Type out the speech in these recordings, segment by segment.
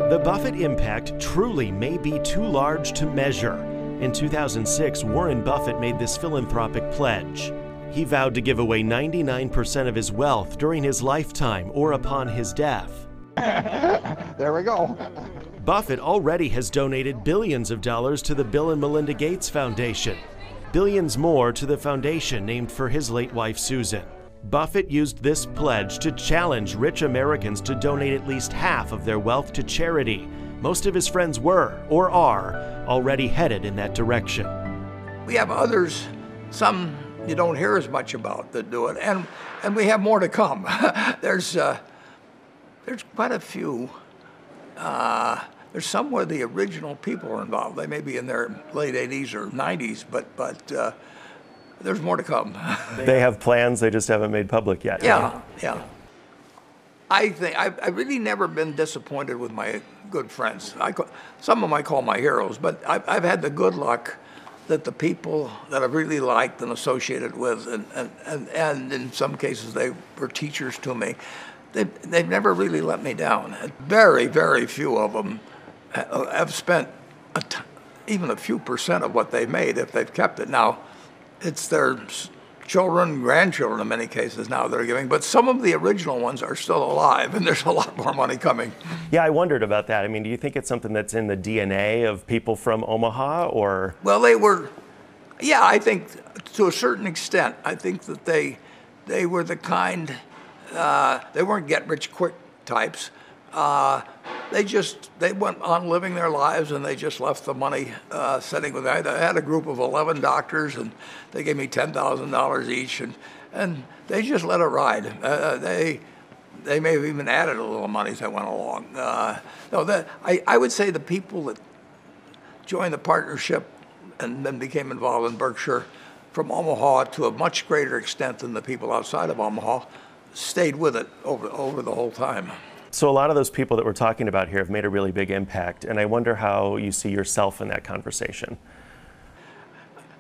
The Buffett impact truly may be too large to measure. In 2006, Warren Buffett made this philanthropic pledge. He vowed to give away 99% of his wealth during his lifetime or upon his death. There we go. Buffett already has donated billions of dollars to the Bill and Melinda Gates Foundation. Billions more to the foundation named for his late wife, Susan. Buffett used this pledge to challenge rich Americans to donate at least half of their wealth to charity. Most of his friends were, or are, already headed in that direction. We have others, some you don't hear as much about, that do it, and we have more to come. There's quite a few. There's some where the original people are involved. They may be in their late 80s or 90s, but there's more to come. They have plans, they just haven't made public yet. Yeah. I think I've really never been disappointed with my good friends. Some of them I call my heroes, but I've had the good luck that the people that I've really liked and associated with, and in some cases they were teachers to me, they've never really let me down. Very, very few of them have spent even a few percent of what they made if they've kept it. Now, it's their children, grandchildren in many cases now that are giving, but some of the original ones are still alive, and there's a lot more money coming. Yeah, I wondered about that. I mean, do you think it's something that's in the DNA of people from Omaha, or? Well, I think to a certain extent, I think that they were the kind, they weren't get-rich-quick types. They went on living their lives, and they just left the money sitting with. I had a group of 11 doctors, and they gave me $10,000 each, and they just let it ride. They may have even added a little money as I went along. I would say the people that joined the partnership and then became involved in Berkshire from Omaha to a much greater extent than the people outside of Omaha stayed with it over the whole time. So a lot of those people that we're talking about here have made a really big impact, and I wonder how you see yourself in that conversation.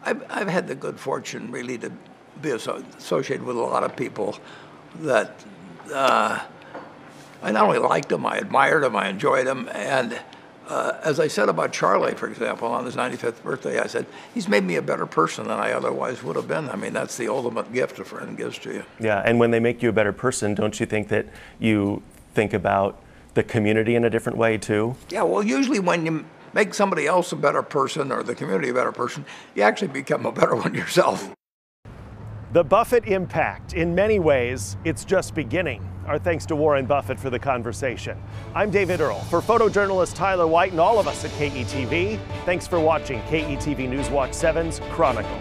I've had the good fortune really to be associated with a lot of people that I not only liked them, I admired them, I enjoyed them, and as I said about Charlie, for example, on his 95th birthday, I said, he's made me a better person than I otherwise would have been. I mean, that's the ultimate gift a friend gives to you. Yeah, and when they make you a better person, don't you think that you think about the community in a different way too? Yeah, well, usually when you make somebody else a better person or the community a better person, you actually become a better one yourself. The Buffett impact, in many ways, it's just beginning. Our thanks to Warren Buffett for the conversation. I'm David Earle. For photojournalist Tyler White and all of us at KETV, thanks for watching KETV Newswatch 7's Chronicle.